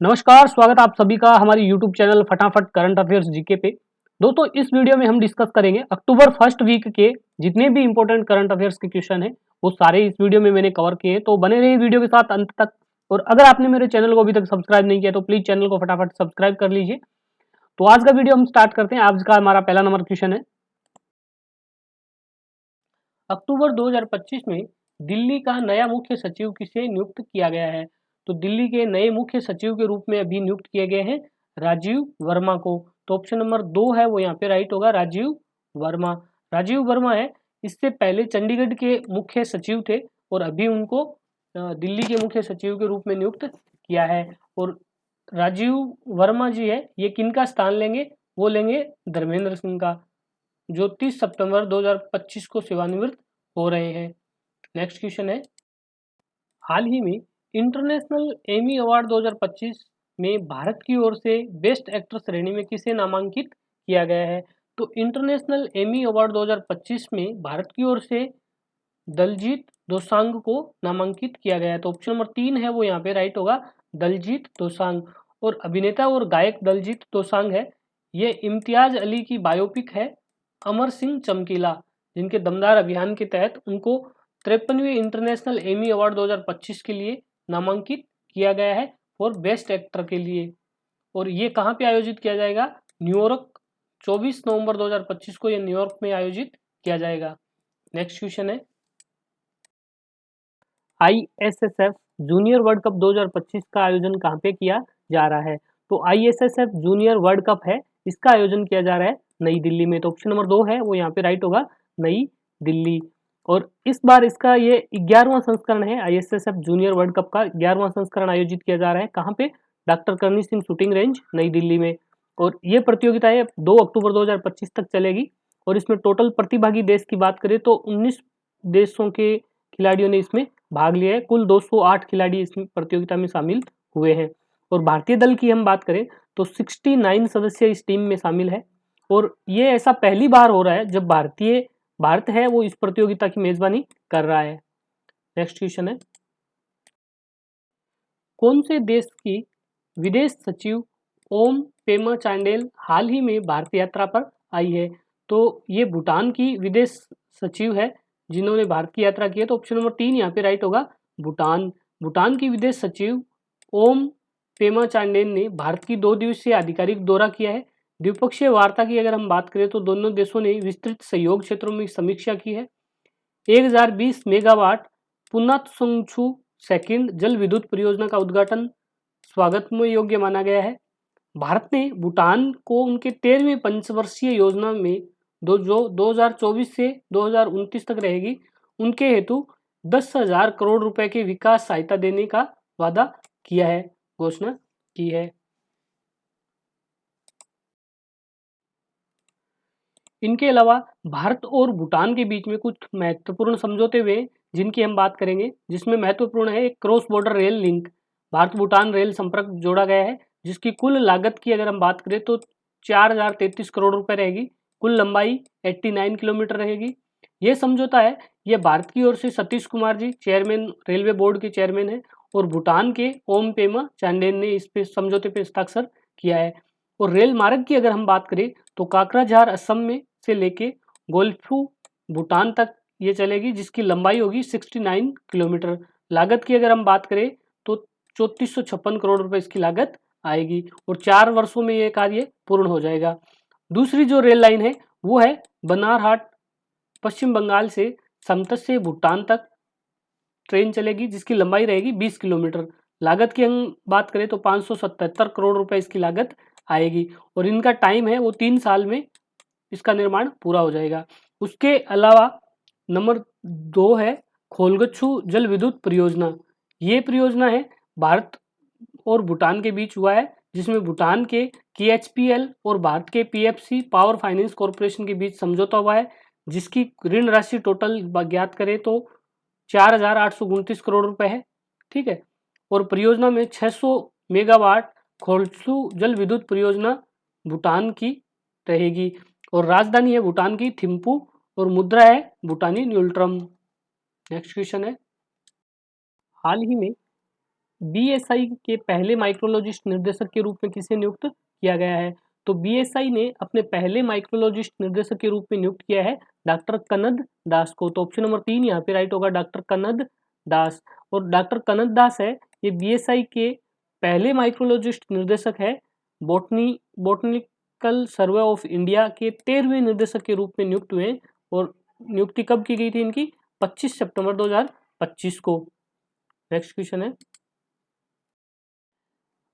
नमस्कार, स्वागत आप सभी का हमारी YouTube चैनल फटाफट करंट अफेयर्स जीके पे। दोस्तों इस वीडियो में हम डिस्कस करेंगे अक्टूबर फर्स्ट वीक के जितने भी इंपॉर्टेंट करंट अफेयर्स के क्वेश्चन हैं वो सारे इस वीडियो में मैंने कवर किए हैं, तो बने रहिए वीडियो के साथ अंत तक। और अगर आपने मेरे चैनल को अभी तक सब्सक्राइब नहीं किया तो प्लीज चैनल को फटाफट सब्सक्राइब कर लीजिए। तो आज का वीडियो हम स्टार्ट करते हैं। आज का हमारा पहला नंबर क्वेश्चन है, अक्टूबर 2025 में दिल्ली का नया मुख्य सचिव किसे नियुक्त किया गया है? तो दिल्ली के नए मुख्य सचिव के रूप में अभी नियुक्त किए गए हैं राजीव वर्मा को। तो ऑप्शन नंबर 2 है वो यहाँ पे राइट होगा, राजीव वर्मा। राजीव वर्मा है, इससे पहले चंडीगढ़ के मुख्य सचिव थे और अभी उनको दिल्ली के मुख्य सचिव के रूप में नियुक्त किया है। और राजीव वर्मा जी है, ये किनका स्थान लेंगे? वो लेंगे धर्मेंद्र सिंह का, जो 30 सितंबर 2025 को सेवानिवृत्त हो रहे हैं। नेक्स्ट क्वेश्चन है, हाल ही में इंटरनेशनल एमी अवार्ड 2025 में भारत की ओर से बेस्ट एक्टर श्रेणी में किसे नामांकित किया गया है? तो इंटरनेशनल एमी अवार्ड 2025 में भारत की ओर से दलजीत दोसांझ को नामांकित किया गया है। तो ऑप्शन नंबर 3 है वो यहाँ पे राइट होगा, दलजीत दोसांझ। और अभिनेता और गायक दलजीत दोसांझ है, ये इम्तियाज अली की बायोपिक है अमर सिंह चमकीला, जिनके दमदार अभियान के तहत उनको 53वें इंटरनेशनल एमी अवार्ड 2025 के लिए नामांकित किया गया है फॉर बेस्ट एक्टर के लिए। और ये कहाँ पे आयोजित किया जाएगा? न्यूयॉर्क, 24 नवंबर 2025 को ये न्यूयॉर्क में आयोजित किया जाएगा। नेक्स्ट क्वेश्चन है, आईएसएसएफ जूनियर वर्ल्ड कप 2025 का आयोजन कहाँ पे किया जा रहा है? तो आईएसएसएफ जूनियर वर्ल्ड कप है, इसका आयोजन किया जा रहा है नई दिल्ली में। तो ऑप्शन नंबर 2 है वो यहाँ पे राइट होगा, नई दिल्ली। और इस बार इसका ये 11वां संस्करण है, आईएसएसएफ जूनियर वर्ल्ड कप का 11वां संस्करण आयोजित किया जा रहा है। कहाँ पे? डॉक्टर करनी सिंह शूटिंग रेंज, नई दिल्ली में। और ये प्रतियोगिता है 2 अक्टूबर 2025 तक चलेगी। और इसमें टोटल प्रतिभागी देश की बात करें तो 19 देशों के खिलाड़ियों ने इसमें भाग लिया है। कुल 208 खिलाड़ी इस प्रतियोगिता में शामिल हुए हैं। और भारतीय दल की हम बात करें तो 69 सदस्य इस टीम में शामिल है। और ये ऐसा पहली बार हो रहा है जब भारत है वो इस प्रतियोगिता की मेजबानी कर रहा है। नेक्स्ट क्वेश्चन है, कौन से देश की विदेश सचिव ओम पेमा चांडेल हाल ही में भारत यात्रा पर आई है? तो ये भूटान की विदेश सचिव है जिन्होंने भारत की यात्रा की है। तो ऑप्शन नंबर 3 यहाँ पे राइट होगा, भूटान। भूटान की विदेश सचिव ओम पेमा चांडेल ने भारत की 2 दिवसीय आधिकारिक दौरा किया है। द्विपक्षीय वार्ता की अगर हम बात करें तो दोनों देशों ने विस्तृत सहयोग क्षेत्रों में समीक्षा की है। 1020 मेगावाट पुनातसंगछू सेकंड जल विद्युत परियोजना का उद्घाटन स्वागतमय योग्य माना गया है। भारत ने भूटान को उनके 13वें पंचवर्षीय योजना में जो 2024 से 2029 तक रहेगी, उनके हेतु 10,000 करोड़ रुपए के विकास सहायता देने का वादा किया है, घोषणा की है। इनके अलावा भारत और भूटान के बीच में कुछ महत्वपूर्ण समझौते हुए जिनकी हम बात करेंगे, जिसमें महत्वपूर्ण है एक cross border rail link, Bharat Bhutan rail संपर्क जोड़ा गया है, जिसकी कुल लागत की अगर हम बात करें तो 4,033 करोड़ रुपए रहेगी। कुल लंबाई 89 किलोमीटर रहेगी। ये समझौता है, ये भारत की ओर से Satish Kumar ji chairman, railway board के चेयरमैन है, और भूटान के ओम पेमा चांडेल ने इस पे समझौते पे हस्ताक्षर किया है। और रेल मार्ग की अगर हम बात करें तो काकराझार असम में से लेके गोल्फू भूटान तक ये चलेगी, जिसकी लंबाई होगी 69 किलोमीटर। लागत की अगर हम बात करें तो 3456 करोड़ रुपए इसकी लागत आएगी और 4 वर्षों में ये कार्य पूर्ण हो जाएगा। दूसरी जो रेल लाइन है वो है बनारहाट, पश्चिम बंगाल से समतट से भूटान तक ट्रेन चलेगी, जिसकी लंबाई रहेगी 20 किलोमीटर। लागत की हम बात करें तो 577 करोड़ रुपए इसकी लागत आएगी और इनका टाइम है वो 3 साल में इसका निर्माण पूरा हो जाएगा। उसके अलावा नंबर 2 है खोलगच्छू जल विद्युत परियोजना। ये परियोजना है भारत और भूटान के बीच हुआ है, जिसमें भूटान के KHPL और भारत के PFC पावर फाइनेंस कॉरपोरेशन के बीच समझौता हुआ है, जिसकी ऋण राशि टोटल ज्ञात करें तो 4,829 करोड़ रुपए है। ठीक है। और परियोजना में 600 मेगावाट खोलगच्छू जल विद्युत परियोजना भूटान की रहेगी और राजधानी है भूटान की थिम्पू और मुद्रा है भूटानी न्यूट्रम। नेक्स्ट क्वेश्चन है, हाल ही में बीएसआई के पहले माइक्रोलॉजिस्ट निर्देशक के रूप में किसे नियुक्त किया गया है? तो बीएसआई ने अपने पहले माइक्रोलॉजिस्ट निर्देशक के रूप में नियुक्त किया है डॉक्टर कनद दास को। तो ऑप्शन नंबर 3 यहाँ पे राइट होगा, डॉक्टर कनद दास। और डॉक्टर कनद दास है ये बीएसआई के पहले माइक्रोलॉजिस्ट निर्देशक है। बोटनिकल सर्वे ऑफ इंडिया के 13वें निर्देशक के रूप में नियुक्त हुए और नियुक्ति कब की गई थी इनकी? 25 सितंबर 2025 को। नेक्स्ट क्वेश्चन है,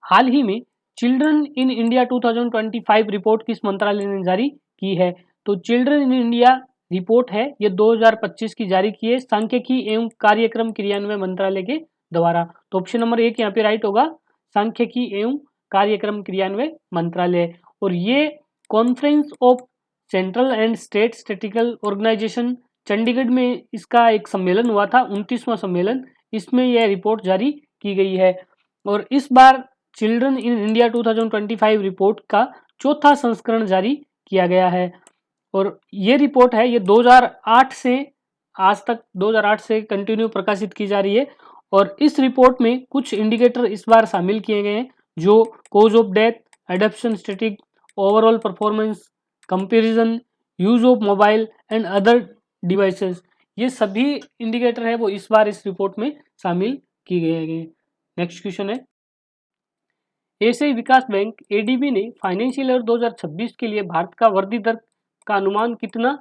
हाल ही में चिल्ड्रन इन इंडिया 2025 रिपोर्ट किस मंत्रालय ने जारी की है? तो चिल्ड्रन इन इंडिया रिपोर्ट है ये 2025 की जारी की है सांख्यिकी एवं कार्यक्रम क्रियान्वयन मंत्रालय के द्वारा। तो ऑप्शन नंबर 1 यहाँ पे राइट होगा, सांख्यिकी एवं कार्यक्रम क्रियान्वयन मंत्रालय। और ये conference of central and state statistical organisation Chandigarh में इसका एक सम्मेलन हुआ था, 29वां सम्मेलन, इसमें यह रिपोर्ट जारी की गई है। और इस बार चिल्ड्रन इन इंडिया 2025 रिपोर्ट का चौथा संस्करण जारी किया गया है। और ये रिपोर्ट है ये 2008 से आज तक 2008 से कंटिन्यू प्रकाशित की जा रही है। और इस रिपोर्ट में कुछ इंडिकेटर इस बार शामिल किए गए हैं जो cause of death, adoption static, overall performance, comparison, use of mobile and other devices, ये सभी इंडिकेटर है वो इस बार इस रिपोर्ट में शामिल किए गए हैं। नेक्स्ट क्वेश्चन है, एशियाई विकास बैंक एडीबी ने फाइनेंशियल ईयर 2026 के लिए भारत का वृद्धि दर का अनुमान कितना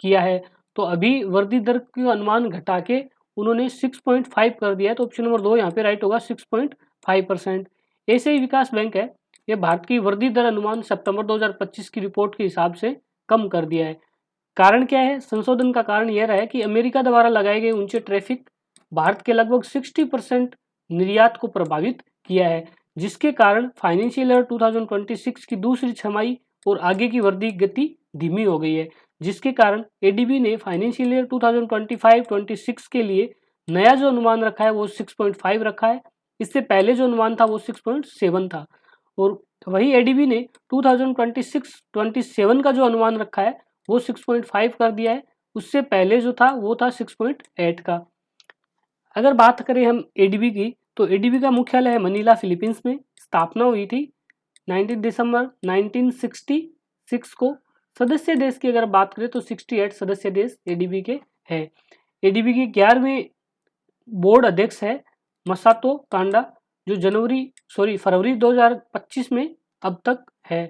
किया है? तो अभी वृद्धि दर का अनुमान घटा के उन्होंने 6.5 कर दिया है। तो ऑप्शन नंबर 2 यहाँ पे राइट होगा, 6.5%। एशियाई विकास बैंक है ये भारत की वृद्धि दर अनुमान सितंबर 2025 की रिपोर्ट के हिसाब से कम कर दिया है। कारण क्या है? संशोधन का कारण यह रहा है कि अमेरिका द्वारा लगाए गए ऊंचे टैरिफ भारत के लगभग 60% निर्यात को प्रभावित किया है, जिसके कारण फाइनेंशियल ईयर 2026 की दूसरी छमाही और आगे की वृद्धि गति धीमी हो गई है, जिसके कारण एडीबी ने फाइनेंशियल ईयर 2025-26 के लिए नया जो अनुमान रखा है वो 6.5 रखा है। इससे पहले जो अनुमान था वो 6.7 था। और वही एडीबी ने 2026-27 का जो अनुमान रखा है वो 6.5 कर दिया है। उससे पहले जो था वो था 6.8 का। अगर बात करें हम एडीबी की, तो एडीबी का मुख्यालय है मनीला, फिलीपींस में। स्थापना हुई थी 19 दिसंबर 1966 को। सदस्य देश की अगर बात करें तो 68 सदस्य देश एडीबी के हैं। एडीबी के 11वें बोर्ड अध्यक्ष है मसातो कांडा, जो फरवरी 2025 में अब तक है।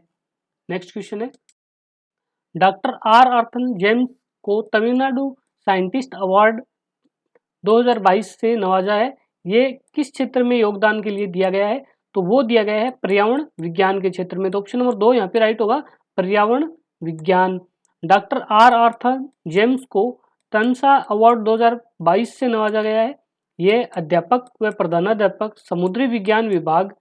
नेक्स्ट क्वेश्चन है, डॉक्टर आर आर्थन जेम्स को तमिलनाडु साइंटिस्ट अवार्ड 2022 से नवाजा है। ये किस क्षेत्र में योगदान के लिए दिया गया है? तो वो दिया गया है पर्यावरण विज्ञान के क्षेत्र में। तो ऑप्शन नंबर 2 यहाँ पे राइट होगा, पर्यावरण विज्ञान। डॉक्टर आर आर्थर जेम्स को तमसा अवार्ड 2022 से नवाजा गया है। ये अध्यापक व प्रधानाध्यापक समुद्री विज्ञान विभाग,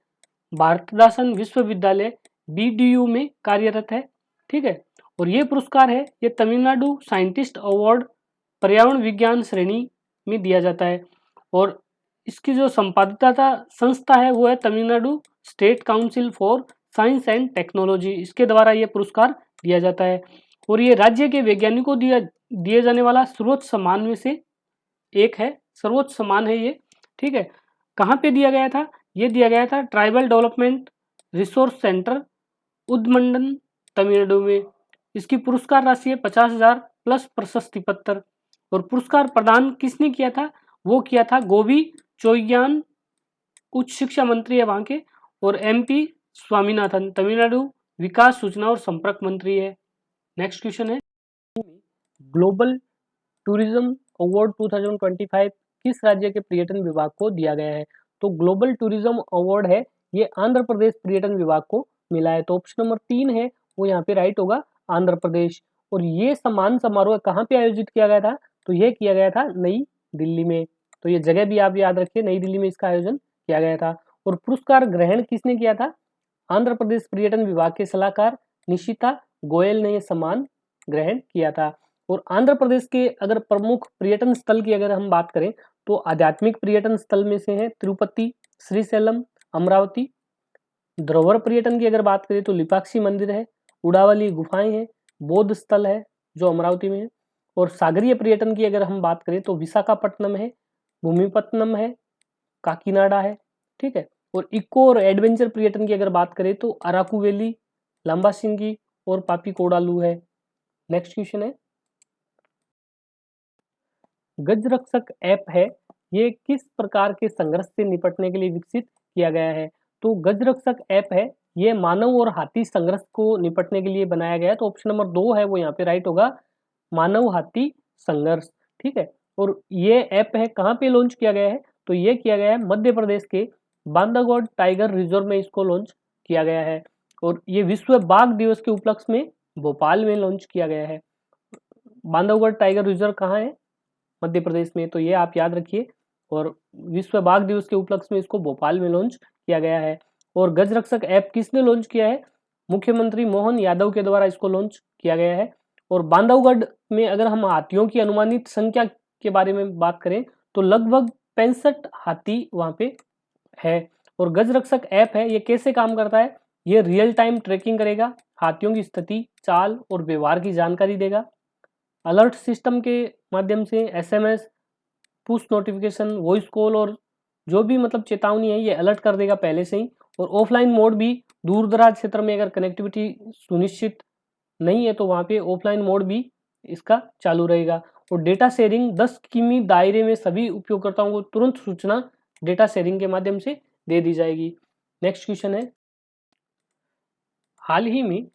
भारतदासन विश्वविद्यालय BDU में कार्यरत है। ठीक है, और ये पुरस्कार है ये तमिलनाडु साइंटिस्ट अवार्ड पर्यावरण विज्ञान श्रेणी में दिया जाता है। और इसकी जो संपादिता संस्था है वो है Tamil Nadu state council for science and technology, इसके द्वारा ये पुरस्कार दिया जाता है। और ये राज्य के वैज्ञानिकों दिए जाने वाला सर्वोच्च सम्मान में से एक है, सर्वोच्च सम्मान है ये। ठीक है, कहाँ पे दिया गया था? ये दिया गया था tribal development resource centre Udhamandalam Tamil Nadu में। इसकी पुरस्कार राशि है 50,000 प्लस प्रशस्ति पत्र। और पुरस्कार प्रदान किसने किया था? वो किया था गोबी चोइयान, उच्च शिक्षा मंत्री है वहाँ के। और MP स्वामीनाथन तमिलनाडु विकास, सूचना और संपर्क मंत्री है। नेक्स्ट क्वेश्चन है, ग्लोबल टूरिज्म अवार्ड 2025 किस राज्य के पर्यटन विभाग को दिया गया है? तो ग्लोबल टूरिज्म अवार्ड है ये आंध्र प्रदेश पर्यटन विभाग को मिला है। तो ऑप्शन नंबर 3 है वो यहाँ पे राइट होगा, आंध्र प्रदेश। और ये सम्मान समारोह कहाँ पे आयोजित किया गया था? तो ये किया गया था नई दिल्ली में। तो ये जगह भी आप याद रखिए, नई दिल्ली में इसका आयोजन किया गया था। और पुरस्कार ग्रहण किसने किया था? आंध्र प्रदेश पर्यटन विभाग के सलाहकार निशिता गोयल ने यह सम्मान ग्रहण किया था। और आंध्र प्रदेश के अगर प्रमुख पर्यटन स्थल की अगर हम बात करें तो आध्यात्मिक पर्यटन स्थल में से है तिरुपति, श्रीशैलम, अमरावती। धरोहर पर्यटन की अगर बात करें तो लिपाक्षी मंदिर है, उड़ावली गुफाएं हैं, बौद्ध स्थल है जो अमरावती में है। और सागरीय पर्यटन की अगर हम बात करें तो विशाखापट्टनम है, भूमिपत्तनम है, काकीनाडा है। ठीक है। और इको और एडवेंचर पर्यटन की अगर बात करें तो अराकू वैली, लंबासिंगी और पापी कोडालू है। नेक्स्ट क्वेश्चन है, गजरक्षक ऐप है, ये किस प्रकार के संघर्ष से निपटने के लिए विकसित किया गया है? तो गजरक्षक ऐप है, ये मानव और हाथी संघर्ष को निपटने के लिए बनाया गया है। तो ऑप्शन नंबर 2 है वो यहाँ पे राइट होगा, मानव हाथी संघर्ष। ठीक है। और ये ऐप है कहाँ पे लॉन्च किया गया है? तो ये किया गया है मध्य प्रदेश के बांधवगढ़ टाइगर रिजर्व में इसको लॉन्च किया गया है। और ये विश्व बाघ दिवस के उपलक्ष्य में भोपाल में लॉन्च किया गया है। बांधवगढ़ टाइगर रिजर्व कहाँ है? मध्य प्रदेश में, तो ये आप याद रखिए। और विश्व बाघ दिवस के उपलक्ष्य में इसको भोपाल में लॉन्च किया गया है। और गजरक्षक ऐप किसने लॉन्च किया है? मुख्यमंत्री मोहन यादव के द्वारा इसको लॉन्च किया गया है। और बांधवगढ़ में अगर हम हाथियों की अनुमानित संख्या के बारे में बात करें तो लगभग 65 हाथी वहां पे है। और गजरक्षक ऐप है, ये कैसे काम करता है? ये रियल टाइम ट्रैकिंग करेगा, हाथियों की स्थिति, चाल और व्यवहार की जानकारी देगा। अलर्ट सिस्टम के माध्यम से SMS, push notification, voice call और जो भी मतलब चेतावनी है ये अलर्ट कर देगा पहले से ही। और ऑफलाइन मोड भी, दूर दराज क्षेत्र में अगर कनेक्टिविटी सुनिश्चित नहीं है तो वहाँ पे ऑफलाइन मोड भी इसका चालू रहेगा। और डेटा शेयरिंग 10 किमी दायरे में सभी उपयोगकर्ताओं को तुरंत सूचना डेटा शेयरिंग के माध्यम से दे दी जाएगी। नेक्स्ट क्वेश्चन है, हाल ही में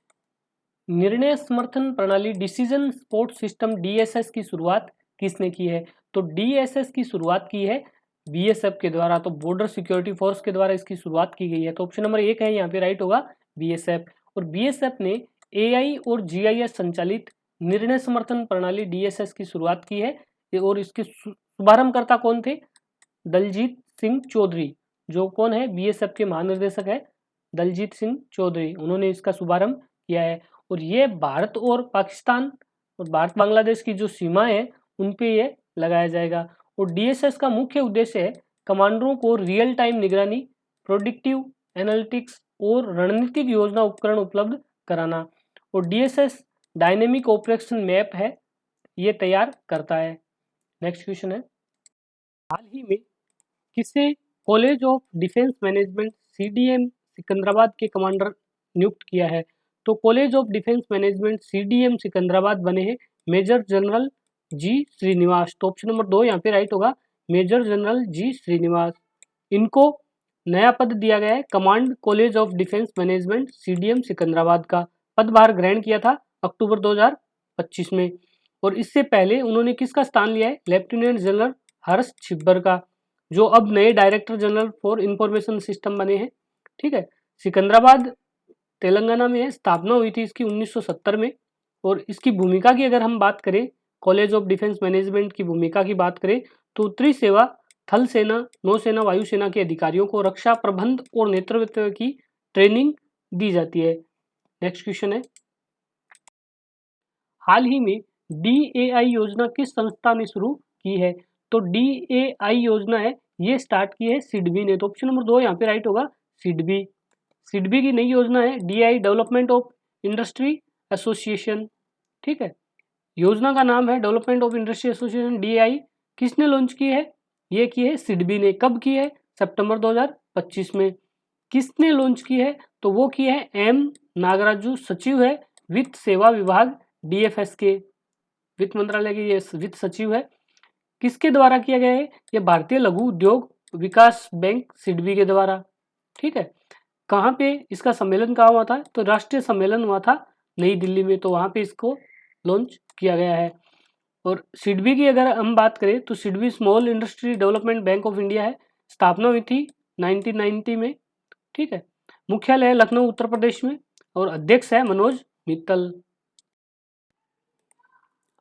निर्णय समर्थन प्रणाली डिसीजन सपोर्ट सिस्टम डीएसएस की शुरुआत किसने की है? तो डीएसएस की शुरुआत की है बीएसएफ के द्वारा, तो बॉर्डर सिक्योरिटी फोर्स के द्वारा इसकी शुरुआत की गई है। तो ऑप्शन नंबर 1 है यहाँ पे राइट होगा, बीएसएफ। और बीएसएफ ने एआई और जीआईएस संचालित निर्णय समर्थन प्रणाली डीएसएस की शुरुआत की है। और इसके शुभारंभकर्ता कौन थे? दलजीत सिंह चौधरी, जो कौन है? बीएसएफ के महानिर्देशक है दलजीत सिंह चौधरी, उन्होंने इसका शुभारंभ किया है। और ये भारत और पाकिस्तान और भारत बांग्लादेश की जो सीमा है उन पे ये लगाया जाएगा। और डीएसएस का मुख्य उद्देश्य है कमांडरों को रियल टाइम निगरानी, प्रोडिक्टिव एनालिटिक्स और रणनीतिक योजना उपकरण उपलब्ध कराना। और डीएसएस डायनेमिक ऑपरेशन मैप है, ये तैयार करता है। नेक्स्ट क्वेश्चन है, हाल ही में किसे college of defence management CDM Secunderabad के कमांडर नियुक्त किया है? तो college of defence management CDM Secunderabad बने हैं मेजर जनरल जी श्रीनिवास। तो ऑप्शन नंबर 2 यहाँ पे राइट होगा, मेजर जनरल जी श्रीनिवास। इनको नया पद दिया गया है command college of defence management CDM Secunderabad का। पदभार ग्रहण किया था अक्टूबर 2025 में। और इससे पहले उन्होंने किसका स्थान लिया है? लेफ्टिनेंट जनरल हर्ष छिब्बर का, जो अब नए director general for information system बने हैं। ठीक है। सिकंदराबाद तेलंगाना में है, स्थापना हुई थी इसकी 1970 में। और इसकी भूमिका की अगर हम बात करें, कॉलेज ऑफ डिफेंस मैनेजमेंट की भूमिका की बात करें तो उत्तरी सेवा, थल सेना, नौसेना, वायुसेना के अधिकारियों को रक्षा प्रबंध और नेतृत्व की ट्रेनिंग दी जाती है। नेक्स्ट क्वेश्चन है, हाल ही में डीएआई योजना किस संस्था ने शुरू की है? तो डीएआई योजना है ये स्टार्ट की है सिडबी ने। तो ऑप्शन नंबर 2 यहाँ पे राइट होगा, सिडबी। सिडबी की नई योजना है DI development of industry association. ठीक है। योजना का नाम है development of industry association DI. किसने लॉन्च की है? ये की है सिडबी ने। कब की है? सितंबर 2025 में। किसने लॉन्च की है? तो वो की है एम नागराजू, सचिव है वित्त सेवा विभाग डीएफएस के, वित्त मंत्रालय के ये वित्त सचिव है। किसके द्वारा किया गया है? ये भारतीय लघु उद्योग विकास बैंक सिडबी के द्वारा। ठीक है। कहाँ पे इसका सम्मेलन कहाँ हुआ था? तो राष्ट्रीय सम्मेलन हुआ था नई दिल्ली में, तो वहाँ पे इसको लॉन्च किया गया है। और सिडबी की अगर हम बात करें तो SIDBI small industry development bank of India है, स्थापना हुई थी 1990 में। ठीक है। मुख्यालय है लखनऊ उत्तर प्रदेश में और अध्यक्ष है मनोज मित्तल।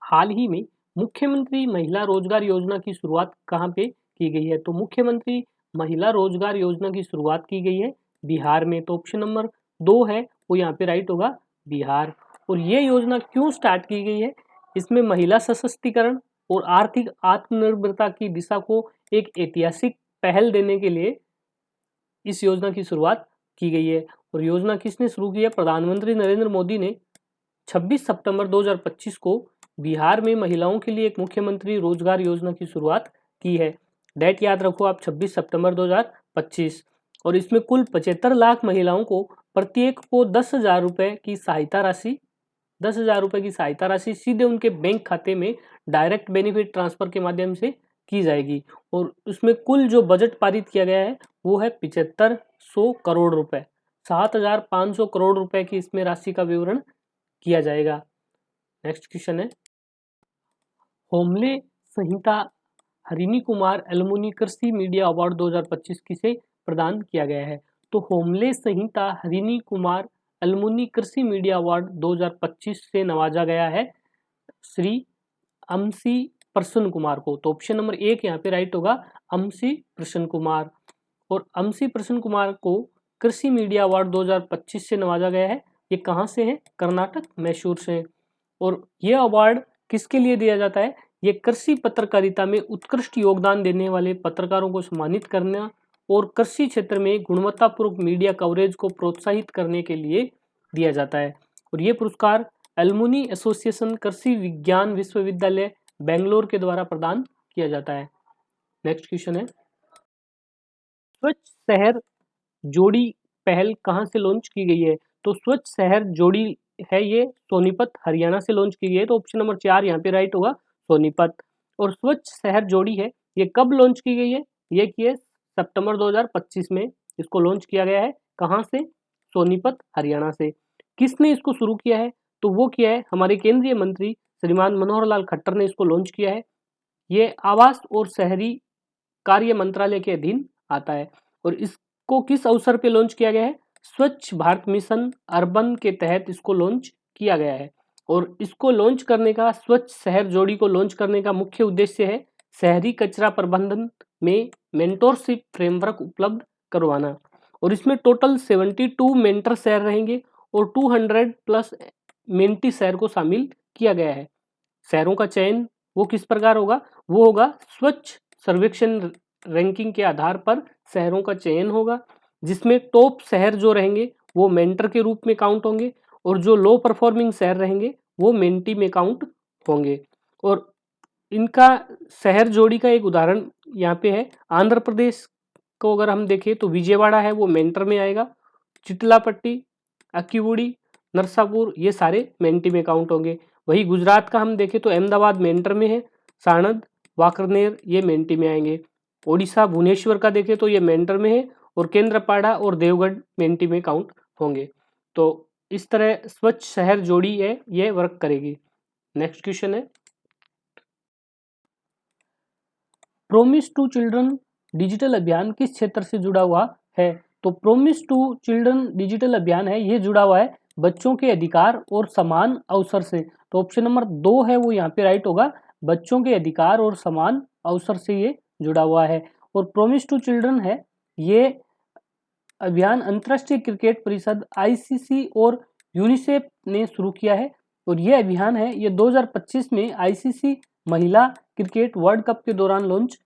हाल ही में मुख्यमंत्री महिला रोजगार योजना की शुरुआत कहाँ पे की गई है? तो मुख्यमंत्री महिला रोजगार योजना की शुरुआत की गई है बिहार में। तो ऑप्शन नंबर 2 है वो यहाँ पे राइट होगा, बिहार। और ये योजना क्यों स्टार्ट की गई है? इसमें महिला सशक्तिकरण और आर्थिक आत्मनिर्भरता की दिशा को एक ऐतिहासिक पहल देने के लिए इस योजना की शुरुआत की गई है। और योजना किसने शुरू की है? प्रधानमंत्री नरेंद्र मोदी ने 26 सितंबर 2025 को बिहार में महिलाओं के लिए एक मुख्यमंत्री रोजगार योजना की शुरुआत की है। डेट याद रखो आप, 26 सितंबर 2025। और इसमें कुल 75 लाख महिलाओं को प्रत्येक को 10,000 रुपये की सहायता राशि 10,000 रुपये की सहायता राशि सीधे उनके बैंक खाते में डायरेक्ट बेनिफिट ट्रांसफर के माध्यम से की जाएगी। और उसमें कुल जो बजट पारित किया गया है वो है 7500 करोड़ रुपए, 7,500 करोड़ रुपए की इसमें राशि का विवरण किया जाएगा। नेक्स्ट क्वेश्चन है, होमले संहिता हरिणी कुमार एलुमनी कृषि मीडिया अवार्ड 2025 किसे प्रदान किया गया है? तो होमले संहिता हरिणी कुमार एलुमनी कृषि मीडिया अवार्ड 2025 से नवाजा गया है श्री अमसी प्रसन्न कुमार को। तो ऑप्शन नंबर 1 यहाँ पे राइट होगा, अमसी प्रसन्न कुमार। और अमसी प्रसन्न कुमार को कृषि मीडिया अवार्ड 2025 से नवाजा गया है। ये कहाँ से है? कर्नाटक, मैसूर से। और ये अवार्ड किसके लिए दिया जाता है? ये कृषि पत्रकारिता में उत्कृष्ट योगदान देने वाले पत्रकारों को सम्मानित करना और कृषि क्षेत्र में गुणवत्तापूर्वक मीडिया कवरेज को प्रोत्साहित करने के लिए दिया जाता है। और ये पुरस्कार एलुमनी एसोसिएशन कृषि विज्ञान विश्वविद्यालय बेंगलोर के द्वारा प्रदान किया जाता है। नेक्स्ट क्वेश्चन है, स्वच्छ शहर जोड़ी पहल कहाँ से लॉन्च की गई है? तो स्वच्छ शहर जोड़ी है ये सोनीपत हरियाणा से लॉन्च की गई है। तो ऑप्शन नंबर 4 यहाँ पे राइट होगा, सोनीपत। और स्वच्छ शहर जोड़ी है ये कब लॉन्च की गई है? ये की है सितंबर 2025 में इसको लॉन्च किया गया है। कहाँ से? सोनीपत हरियाणा से। किसने इसको शुरू किया है? तो वो किया है हमारे केंद्रीय मंत्री श्रीमान मनोहर लाल खट्टर ने इसको लॉन्च किया है। ये आवास और शहरी कार्य मंत्रालय के अधीन आता है। और इसको किस अवसर पे लॉन्च किया गया है? स्वच्छ भारत मिशन अर्बन के तहत इसको लॉन्च किया गया है। और इसको लॉन्च करने का, स्वच्छ शहर जोड़ी को लॉन्च करने का मुख्य उद्देश्य है शहरी कचरा प्रबंधन में मेंटोरशिप फ्रेमवर्क उपलब्ध करवाना। और इसमें टोटल 72 मेंटर शहर रहेंगे और 200 प्लस मेंटी शहर को शामिल किया गया है। शहरों का चयन वो किस प्रकार होगा? वो होगा स्वच्छ सर्वेक्षण रैंकिंग के आधार पर शहरों का चयन होगा, जिसमें टॉप शहर जो रहेंगे वो मेंटर के रूप में काउंट होंगे और जो लो परफॉर्मिंग शहर रहेंगे वो मेंटी में काउंट होंगे। और इनका शहर जोड़ी का एक उदाहरण यहाँ पे है। आंध्र प्रदेश को अगर हम देखें तो विजयवाड़ा है वो मेंटर में आएगा, चिटलापट्टी, अक्कीवुडी, नरसापुर ये सारे मेंटी में काउंट होंगे। वही गुजरात का हम देखें तो अहमदाबाद मेंटर में है, साणंद, वाकरनेर ये मेंटी में आएंगे। ओडिशा भुवनेश्वर का देखें तो ये मेंटर में है और केंद्रपाड़ा और देवगढ़ मेंटी में काउंट होंगे। तो इस तरह स्वच्छ शहर जोड़ी है ये वर्क करेगी। नेक्स्ट क्वेश्चन है, प्रोमिस टू चिल्ड्रन डिजिटल अभियान किस क्षेत्र से जुड़ा हुआ है? तो प्रोमिस टू चिल्ड्रन डिजिटल अभियान है ये जुड़ा हुआ है बच्चों के अधिकार और समान अवसर से। तो ऑप्शन नंबर 2 है वो यहाँ पे राइट होगा, बच्चों के अधिकार और समान अवसर से ये जुड़ा हुआ है। और प्रोमिस टू चिल्ड्रन है ये अभियान अंतर्राष्ट्रीय क्रिकेट परिषद आईसीसी और यूनिसेफ ने शुरू किया है। और ये अभियान है ये 2025 में आईसीसी महिला क्रिकेट वर्ल्ड कप के दौरान लॉन्च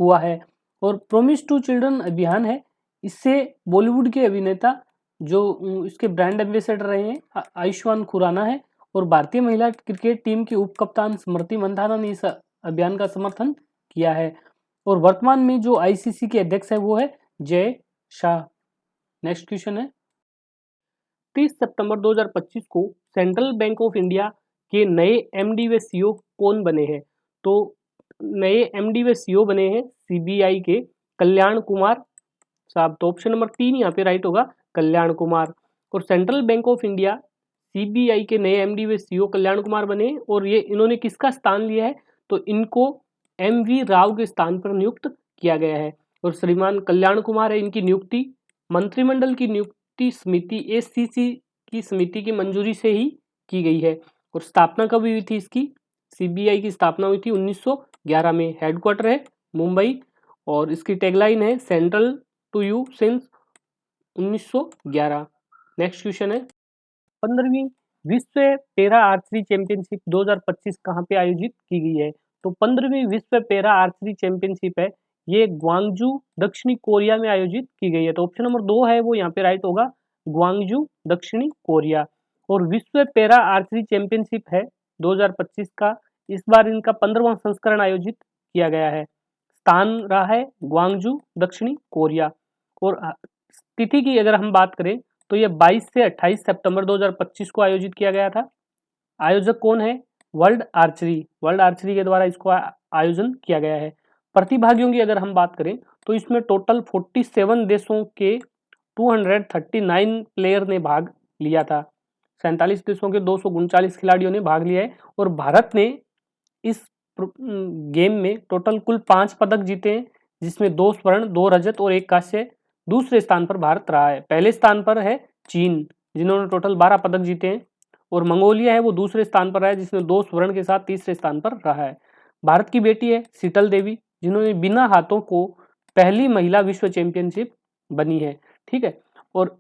हुआ है। और प्रोमिस टू चिल्ड्रन अभियान है इससे बॉलीवुड के अभिनेता जो इसके ब्रांड एम्बेसडर रहे हैं आयुष्मान खुराना है और भारतीय महिला क्रिकेट टीम की उप कप्तान स्मृति मंधाना ने इस अभियान का समर्थन किया है। और वर्तमान में जो आईसीसी के अध्यक्ष है वो है जय शाह। नेक्स्ट क्वेश्चन है, 30 सितंबर 2025 को सेंट्रल बैंक ऑफ इंडिया के नए एमडी व सीईओ कौन बने हैं? तो नए एमडी व सीईओ बने हैं सीबीआई के कल्याण कुमार साहब। तो ऑप्शन नंबर 3 यहाँ पे राइट होगा, कल्याण कुमार। और central bank of India CBI के नए एमडी व सीईओ कल्याण कुमार बने और ये इन्होंने किसका स्थान लिया है? तो इनको एमवी राव के स्थान पर नियुक्त किया गया है। और श्रीमान कल्याण कुमार है इनकी नियुक्ति मंत्रिमंडल की नियुक्ति समिति एसीसी की समिति की मंजूरी से ही की गई है। और स्थापना कब हुई थी इसकी? सीबीआई की स्थापना हुई थी 1911 में। हेडक्वार्टर है मुंबई और इसकी टैगलाइन है central to you since 1911। Next question है, 15वीं विश्व पैरा आर्चरी चैंपियनशिप 2025 कहाँ पे आयोजित की गई है? तो 15वीं विश्व पैरा आर्चरी चैंपियनशिप है ये ग्वांगजू दक्षिणी कोरिया में आयोजित की गई है। तो ऑप्शन नंबर 2 है वो यहाँ पे राइट होगा, ग्वांगजू दक्षिणी कोरिया। और विश्व पैरा आर्चरी चैंपियनशिप है 2025 का, इस बार इनका 15वां संस्करण आयोजित किया गया है। स्थान रहा है ग्वांगजू दक्षिणी कोरिया। और तिथि की अगर हम बात करें तो ये 22 से 28 सितंबर 2025 को आयोजित किया गया था। आयोजक कौन है? वर्ल्ड आर्चरी के द्वारा इसको आयोजन किया गया है। प्रतिभागियों की अगर हम बात करें तो इसमें टोटल 47 देशों के 239 प्लेयर ने भाग लिया था। 47 देशों के 239 खिलाड़ियों ने भाग लिया है और भारत ने इस गेम में टोटल कुल 5 पदक जीते हैं, जिसमें 2 स्वर्ण, 2 रजत और 1 कांस्य। दूसरे स्थान पर भारत रहा है। पहले स्थान पर है चीन, जिन्होंने टोटल 12 पदक जीते हैं, और मंगोलिया है वो दूसरे स्थान पर रहा है, जिसने 2 स्वर्ण के साथ तीसरे स्थान पर रहा है। भारत की बेटी है शीतल देवी, जिन्होंने बिना हाथों को पहली महिला विश्व चैंपियनशिप बनी है। ठीक है, और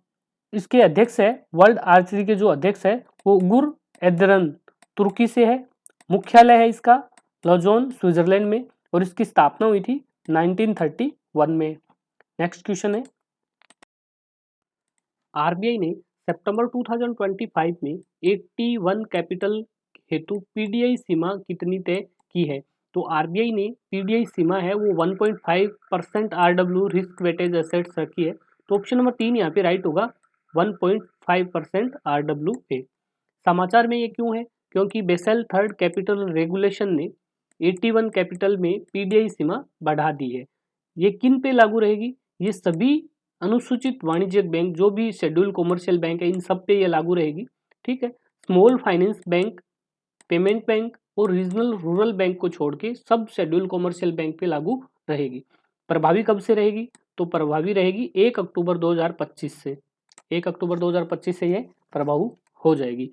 इसके अध्यक्ष है, वर्ल्ड आर्चरी के जो अध्यक्ष है वो गुर एदरन तुर्की से है। मुख्यालय है इसका लॉजोन स्विट्जरलैंड में, और इसकी स्थापना हुई थी 1931 में। नेक्स्ट क्वेश्चन है, आरबीआई ने सितंबर 2025 में 81 कैपिटल हेतु पीडीआई सीमा कितनी तय की है? तो आरबीआई ने पीडीआई सीमा है वो 1.5% आरडब्ल्यू रिस्क वेटेज एसेट्स रखी है। तो ऑप्शन नंबर 3 यहाँ पे राइट होगा, 1.5% आरडब्ल्यू पे। समाचार में ये क्यों है? क्योंकि बेसेल थर्ड कैपिटल रेगुलेशन ने 81 कैपिटल में पीडीआई सीमा बढ़ा दी है। ये किन पे लागू रहेगी? ये सभी अनुसूचित वाणिज्यिक बैंक, जो भी शेड्यूल कॉमर्शियल बैंक है, इन सब पे ये लागू रहेगी। ठीक है, small finance bank, payment bank और रीजनल रूरल बैंक को छोड़ के सब शेड्यूल कॉमर्शियल बैंक पे लागू रहेगी। प्रभावी कब से रहेगी? तो प्रभावी रहेगी 1 अक्टूबर 2025 से। 1 अक्टूबर 2025 से ये प्रभावी हो जाएगी।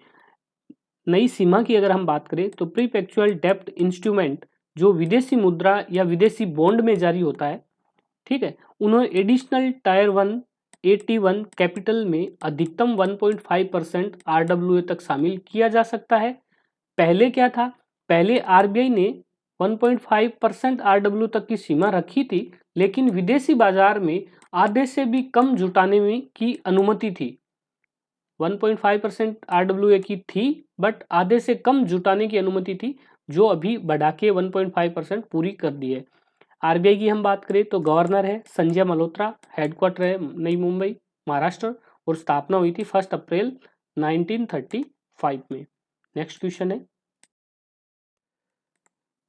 नई सीमा की अगर हम बात करें तो प्रीपेक्चुअल डेप्ट इंस्ट्रूमेंट, जो विदेशी मुद्रा या विदेशी बॉन्ड में जारी होता है, ठीक है, उन्होंने एडिशनल टायर 1 81 कैपिटल में अधिकतम 1.5% आरडब्ल्यूए तक शामिल किया जा सकता है। पहले क्या था? पहले आरबीआई ने 1.5% आरडब्ल्यू तक की सीमा रखी थी, लेकिन विदेशी बाजार में आधे से भी कम जुटाने में की अनुमति थी। 1.5% आरडब्ल्यूए की थी, बट आधे से कम जुटाने की अनुमति थी, जो अभी बढ़ा के 1.5% पूरी कर दी है। आरबीआई की हम बात करें तो गवर्नर है संजय मल्होत्रा, हेडक्वार्टर है नई मुंबई महाराष्ट्र, और स्थापना हुई थी 1 अप्रैल 1935 में। नेक्स्ट क्वेश्चन है,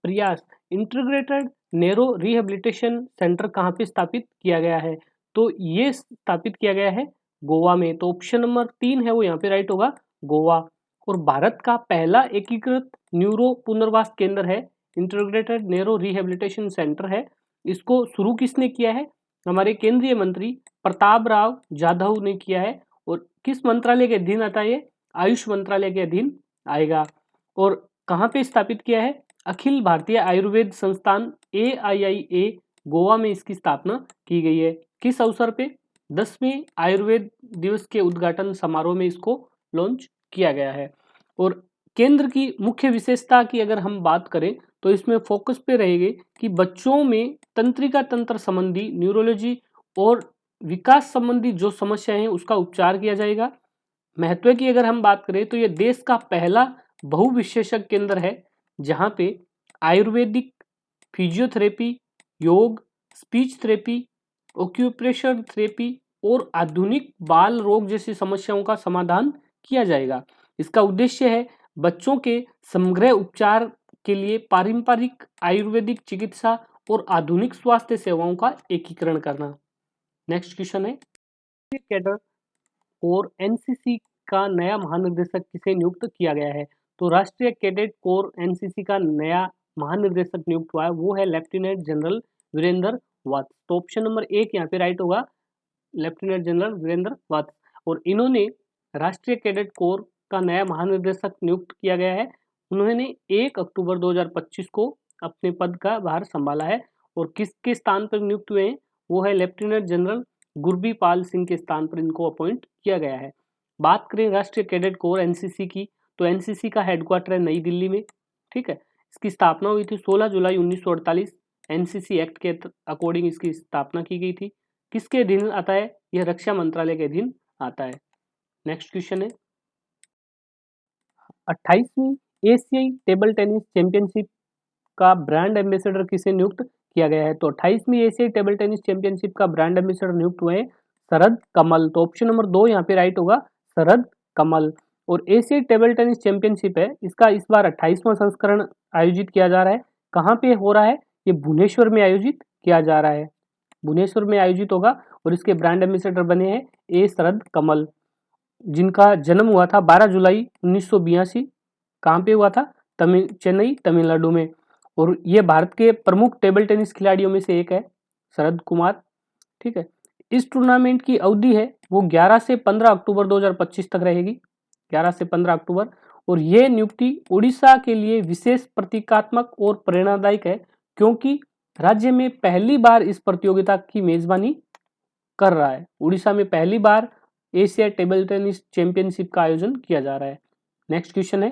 प्रयास इंटीग्रेटेड नेरो रिहेबिलिटेशन सेंटर कहाँ पे स्थापित किया गया है? तो ये स्थापित किया गया है गोवा में। तो ऑप्शन नंबर 3 है वो यहाँ पे राइट होगा, गोवा। और भारत का पहला एकीकृत न्यूरो पुनर्वास केंद्र है, इंटीग्रेटेड नेरो रिहेबिलिटेशन सेंटर है। इसको शुरू किसने किया है? हमारे केंद्रीय मंत्री प्रताप राव जाधव ने किया है। और किस मंत्रालय के अधीन आता है ये? आयुष मंत्रालय के अधीन आएगा। और कहाँ पे स्थापित किया है? अखिल भारतीय आयुर्वेद संस्थान AIIA गोवा में इसकी स्थापना की गई है। किस अवसर पे? 10वें आयुर्वेद दिवस के उद्घाटन समारोह में इसको लॉन्च किया गया है। और केंद्र की मुख्य विशेषता की अगर हम बात करें तो इसमें फोकस पे रहेगी कि बच्चों में तंत्रिका तंत्र संबंधी न्यूरोलॉजी और विकास संबंधी जो समस्याएं हैं उसका उपचार किया जाएगा। महत्व की अगर हम बात करें तो यह देश का पहला बहुविशेषज्ञ केंद्र है, जहां पे आयुर्वेदिक, फिजियोथेरेपी, योग, स्पीच थेरेपी, ऑक्यूप्रेशर थेरेपी और आधुनिक बाल रोग जैसी समस्याओं का समाधान किया जाएगा। इसका उद्देश्य है बच्चों के समग्र उपचार के लिए पारंपरिक आयुर्वेदिक चिकित्सा और आधुनिक स्वास्थ्य सेवाओं का एकीकरण करना। नेक्स्ट क्वेश्चन है, कैडर कोर एनसीसी का नया महानिदेशक किसे नियुक्त किया गया है? तो राष्ट्रीय कैडेट कोर एनसीसी का नया महानिदेशक नियुक्त हुआ है, वो है लेफ्टिनेंट जनरल वीरेंद्र वत्स। तो ऑप्शन नंबर 1 यहाँ पे राइट होगा, लेफ्टिनेंट जनरल वीरेंद्र वत्स। और इन्होंने राष्ट्रीय कैडेट कोर का नया महानिदेशक नियुक्त किया गया है। उन्होंने 1 अक्टूबर 2025 को अपने पद का भार संभाला है। और किसके स्थान पर नियुक्त हुए हैं? वो है लेफ्टिनेंट जनरल गुरबी पाल सिंह के स्थान पर इनको अपॉइंट किया गया है। बात करें राष्ट्रीय कैडेट कोर एनसीसी की, तो एनसीसी का हेडक्वार्टर है नई दिल्ली में। ठीक है, इसकी स्थापना हुई थी 16 जुलाई 1948। एनसीसी एक्ट के अकॉर्डिंग इसकी स्थापना की गई थी। किसके अधीन आता है? यह रक्षा मंत्रालय के अधीन आता है। नेक्स्ट क्वेश्चन है, 28वीं एशियाई टेबल टेनिस चैंपियनशिप का ब्रांड एम्बेसडर किसे नियुक्त किया गया है। तो 28वीं एशियाई टेबल टेनिस चैंपियनशिप का ब्रांड एम्बेसडर नियुक्त हुए शरद कमल। तो ऑप्शन नंबर 2 यहाँ पे राइट होगा, शरद कमल। और एशियाई टेबल टेनिस चैंपियनशिप है, इसका इस बार 28वां संस्करण आयोजित किया जा रहा है। कहाँ पे हो रहा है? ये भुवनेश्वर में आयोजित किया जा रहा है, भुवनेश्वर में आयोजित होगा। और इसके ब्रांड एम्बेसडर बने हैं ए शरद कमल, जिनका जन्म हुआ था 12 जुलाई 1982। कहाँ पे हुआ था? चेन्नई, तमिलनाडु में। और ये भारत के प्रमुख टेबल टेनिस खिलाड़ियों में से एक है, शरद कुमार। ठीक है। इस टूर्नामेंट की अवधि है वो 11 से 15 अक्टूबर 2025 तक रहेगी, 11 से 15 अक्टूबर। और ये नियुक्ति उड़ीसा के लिए विशेष प्रतीकात्मक और प्रेरणादायक है, क्योंकि राज्य में पहली बार इस प्रतियोगिता की मेजबानी कर रहा है। उड़ीसा में पहली बार एशिया टेबल टेनिस चैंपियनशिप का आयोजन किया जा रहा है। नेक्स्ट क्वेश्चन है,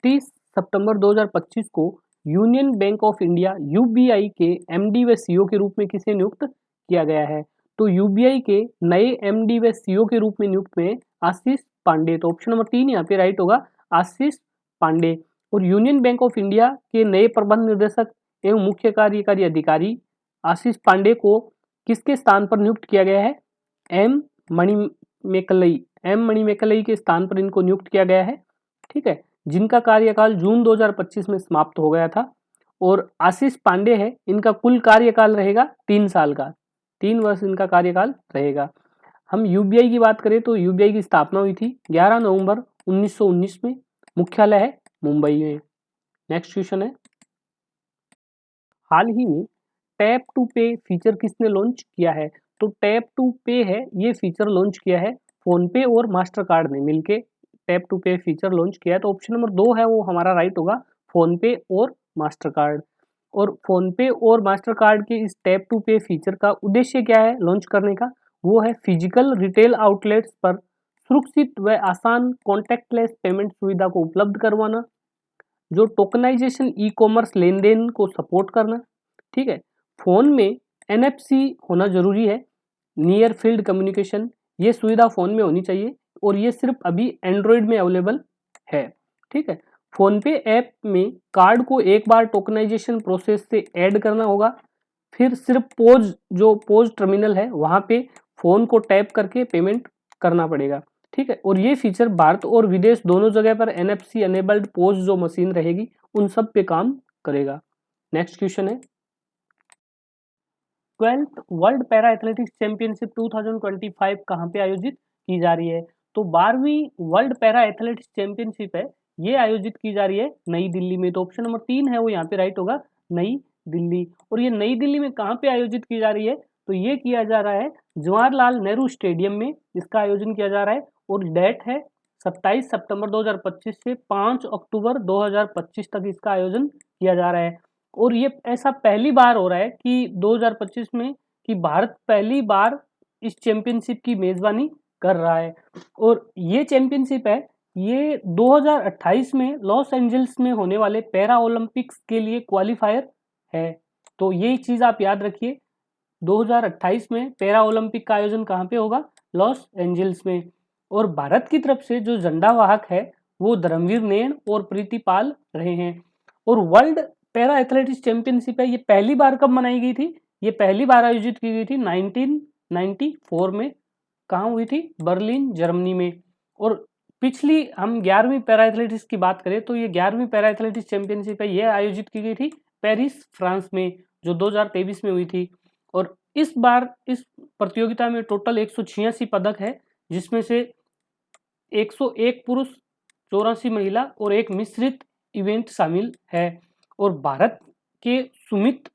30 सितंबर 2025 को union bank of India UBI के एमडी व सीईओ के रूप में किसे नियुक्त किया गया है? तो यूबीआई के नए एमडी व सीईओ के रूप में नियुक्त हुए आशीष पांडे। तो ऑप्शन नंबर 3 यहाँ पे राइट होगा, आशीष पांडे। और यूनियन बैंक ऑफ इंडिया के नए प्रबंध निर्देशक एवं मुख्य कार्यकारी अधिकारी आशीष पांडे को किसके स्थान पर नियुक्त किया गया है? एम मणिमेकलई के स्थान पर इनको नियुक्त किया गया है। ठीक है, जिनका कार्यकाल जून 2025 में समाप्त हो गया था। और आशीष पांडे है, इनका कुल कार्यकाल रहेगा 3 साल का, 3 वर्ष इनका कार्यकाल रहेगा। हम यूबीआई की बात करें तो यूबीआई की स्थापना हुई थी 11 नवंबर 1919 में, मुख्यालय है मुंबई में। नेक्स्ट क्वेश्चन है, हाल ही में टैप टू पे फीचर किसने लॉन्च किया है? तो टैप टू पे है, ये फीचर लॉन्च किया है फोन पे और मास्टर कार्ड ने मिलके tap to pay feature launch किया है। तो ऑप्शन नंबर 2 है वो हमारा राइट होगा, फोन पे और मास्टर कार्ड। और फोन पे और मास्टर कार्ड के इस टैप टू पे फीचर का उद्देश्य क्या है लॉन्च करने का? वो है फिजिकल रिटेल आउटलेट्स पर सुरक्षित व आसान कॉन्टैक्टलेस पेमेंट सुविधा को उपलब्ध करवाना, जो टोकनाइजेशन ई कॉमर्स लेन देन को सपोर्ट करना। ठीक है, फोन में एनएफसी होना जरूरी है, नियर फील्ड कम्युनिकेशन, ये सुविधा फोन में होनी चाहिए। और ये सिर्फ अभी एंड्रॉयड में अवेलेबल है। ठीक है, फोन पे ऐप में कार्ड को एक बार टोकनाइजेशन प्रोसेस से ऐड करना होगा, फिर सिर्फ पोज टर्मिनल है वहां पे फोन को टैप करके पेमेंट करना पड़ेगा। ठीक है, और ये फीचर भारत और विदेश दोनों जगह पर एनएफसी एनेबल्ड पोज जो मशीन रहेगी उन सब पे काम करेगा। नेक्स्ट क्वेश्चन है, 12th world para athletics championship 2025 कहाँ पे आयोजित की जा रही है? तो 12वीं वर्ल्ड पैरा एथलेटिक्स चैंपियनशिप है, ये आयोजित की जा रही है नई दिल्ली में। तो ऑप्शन नंबर 3 है वो यहाँ पे राइट होगा, नई दिल्ली। और ये नई दिल्ली में कहाँ पे आयोजित की जा रही है? तो ये किया जा रहा है जवाहरलाल नेहरू स्टेडियम में, इसका आयोजन किया जा रहा है। और डेट है 27 सितंबर 2025 से 5 अक्टूबर 2025 तक इसका आयोजन किया जा रहा है। और ये ऐसा पहली बार हो रहा है कि 2025 में कि भारत पहली बार इस चैंपियनशिप की मेजबानी कर रहा है। और ये चैंपियनशिप है, ये 2028 में लॉस एंजल्स में होने वाले पैरा ओलंपिक्स के लिए क्वालिफायर है। तो ये चीज आप याद रखिए, 2028 में पैरा ओलंपिक का आयोजन कहाँ पे होगा? लॉस एंजल्स में। और भारत की तरफ से जो झंडा वाहक है वो धर्मवीर नैन और प्रीति पाल रहे हैं। और वर्ल्ड पैरा एथलेटिक्स चैंपियनशिप है, ये पहली बार कब मनाई गई थी? ये पहली बार आयोजित की गई थी 1994 में। कहाँ हुई थी? बर्लिन, जर्मनी में। और पिछली हम 11वीं पैरा एथलेटिक्स की बात करें तो ये 11वीं पैरा एथलेटिक्स चैंपियनशिप है, ये आयोजित की गई थी पेरिस, फ्रांस में, जो 2023 में हुई थी। और इस बार इस प्रतियोगिता में टोटल 186 पदक है, जिसमें से 101 पुरुष, 84 महिला और एक मिश्रित इवेंट शामिल है। और भारत के Sumit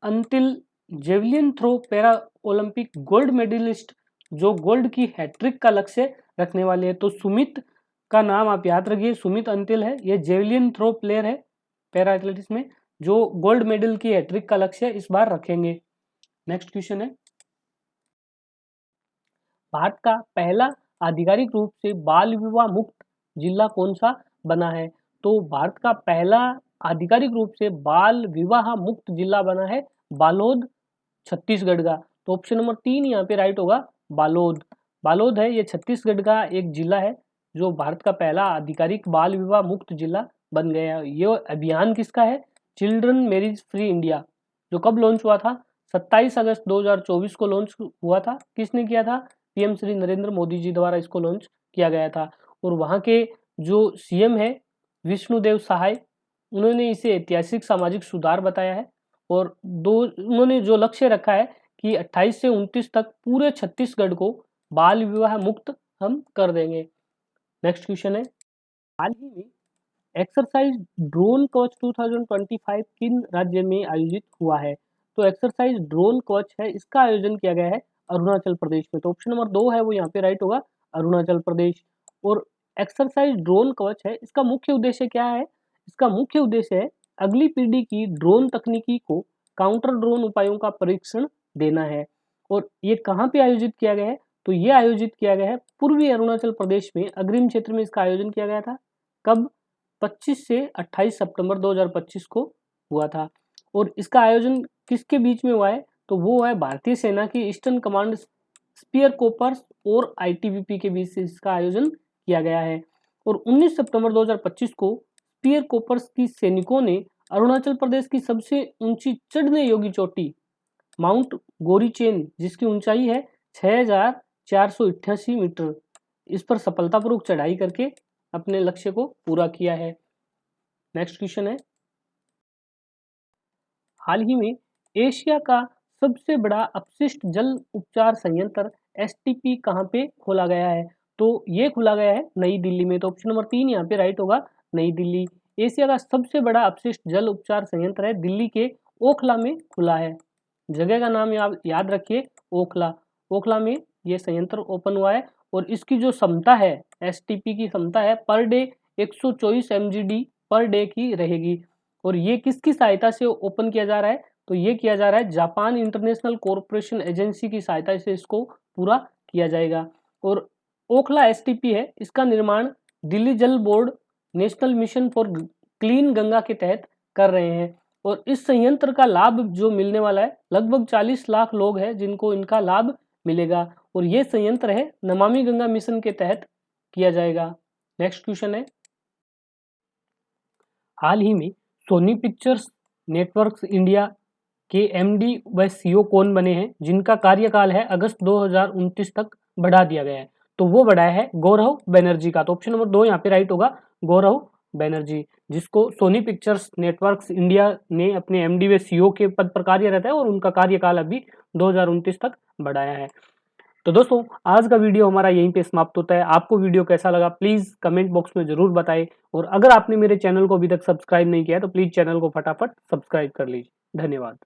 Antil javelin throw para Olympic gold medallist, जो गोल्ड की हैट्रिक का लक्ष्य रखने वाले हैं। तो सुमित का नाम आप याद रखिए, सुमित अंतिल है, ये जेवलिन थ्रो प्लेयर है पैरा एथलेटिक्स में, जो गोल्ड मेडल की हैट्रिक का लक्ष्य इस बार रखेंगे। नेक्स्ट क्वेश्चन है, भारत का पहला आधिकारिक रूप से बाल विवाह मुक्त जिला कौन सा बना है? तो भारत का पहला आधिकारिक रूप से बाल विवाह मुक्त जिला बना है बालोद, छत्तीसगढ़ का। तो ऑप्शन नंबर 3 यहाँ पे राइट होगा, बालोद। बालोद है, ये छत्तीसगढ़ का एक जिला है जो भारत का पहला आधिकारिक बाल विवाह मुक्त जिला बन गया। ये अभियान किसका है? चिल्ड्रन मैरिज फ्री इंडिया, जो कब लॉन्च हुआ था? 27 अगस्त 2024 को लॉन्च हुआ था। किसने किया था? पीएम श्री नरेंद्र मोदी जी द्वारा इसको लॉन्च किया गया था। और वहाँ के जो सीएम है विष्णुदेव सहाय, उन्होंने इसे ऐतिहासिक सामाजिक सुधार बताया है। और उन्होंने जो लक्ष्य रखा है कि 28 से 29 तक पूरे छत्तीसगढ़ को बाल विवाह मुक्त हम कर देंगे। नेक्स्ट क्वेश्चन है, हाल ही में एक्सरसाइज ड्रोन कवच 2025 किन राज्य में आयोजित हुआ है? तो एक्सरसाइज ड्रोन कवच है, इसका आयोजन किया गया है अरुणाचल प्रदेश में। तो ऑप्शन नंबर 2 है वो यहाँ पे राइट होगा, अरुणाचल प्रदेश। और एक्सरसाइज ड्रोन कवच है, इसका मुख्य उद्देश्य क्या है? इसका मुख्य उद्देश्य है अगली पीढ़ी की ड्रोन तकनीकी को काउंटर ड्रोन उपायों का परीक्षण देना है। और ये कहाँ पे आयोजित किया गया है? तो ये आयोजित किया गया है पूर्वी अरुणाचल प्रदेश में, अग्रिम क्षेत्र में इसका आयोजन किया गया था। कब? 25 से 28 सितंबर 2025 को हुआ था। और इसका आयोजन किसके बीच में हुआ है? तो वो है भारतीय सेना की ईस्टर्न कमांड स्पीयर कोपर्स और आईटीबीपी के बीच से इसका आयोजन किया गया है। और 19 सितंबर 2025 को स्पीयर कोपर्स की सैनिकों ने अरुणाचल प्रदेश की सबसे ऊंची चढ़ने योग्य चोटी माउंट गोरीचेन, जिसकी ऊंचाई है 6488 मीटर, इस पर सफलतापूर्वक चढ़ाई करके अपने लक्ष्य को पूरा किया है। नेक्स्ट क्वेश्चन है, हाल ही में एशिया का सबसे बड़ा अपशिष्ट जल उपचार संयंत्र एसटीपी कहाँ पे खोला गया है? तो ये खोला गया है नई दिल्ली में। तो ऑप्शन नंबर 3 यहाँ पे राइट होगा, नई दिल्ली। एशिया का सबसे बड़ा अपशिष्ट जल उपचार संयंत्र है दिल्ली के ओखला में खुला है। जगह का नाम याद रखिए, ओखला। ओखला में ये संयंत्र ओपन हुआ है। और इसकी जो क्षमता है, एसटीपी की क्षमता है पर डे 124 एमजीडी पर डे की रहेगी। और ये किसकी सहायता से ओपन किया जा रहा है? तो ये किया जा रहा है जापान इंटरनेशनल कॉरपोरेशन एजेंसी की सहायता से इसको पूरा किया जाएगा। और ओखला एसटीपी है, इसका निर्माण दिल्ली जल board national mission for clean Ganga के तहत कर रहे हैं। और इस संयंत्र का लाभ जो मिलने वाला है, लगभग 40 लाख लोग हैं जिनको इनका लाभ मिलेगा। और ये संयंत्र है नमामि गंगा मिशन के तहत किया जाएगा। नेक्स्ट क्वेश्चन है, हाल ही में सोनी पिक्चर्स नेटवर्क्स इंडिया के एमडी व सीईओ कौन बने हैं जिनका कार्यकाल है अगस्त 2029 तक बढ़ा दिया गया है? तो वो बढ़ाया है गौरव बनर्जी का। तो ऑप्शन नंबर 2 यहाँ पे राइट होगा, गौरव बनर्जी, जिसको सोनी पिक्चर्स नेटवर्क्स इंडिया ने अपने एमडी व सीईओ के पद पर कार्यरत है और उनका कार्यकाल अभी 2029 तक बढ़ाया है। तो दोस्तों आज का वीडियो हमारा यहीं पे समाप्त होता है। आपको वीडियो कैसा लगा प्लीज़ कमेंट बॉक्स में ज़रूर बताएं। और अगर आपने मेरे चैनल को अभी तक सब्सक्राइब नहीं किया है तो प्लीज़ चैनल को फटाफट सब्सक्राइब कर लीजिए। धन्यवाद।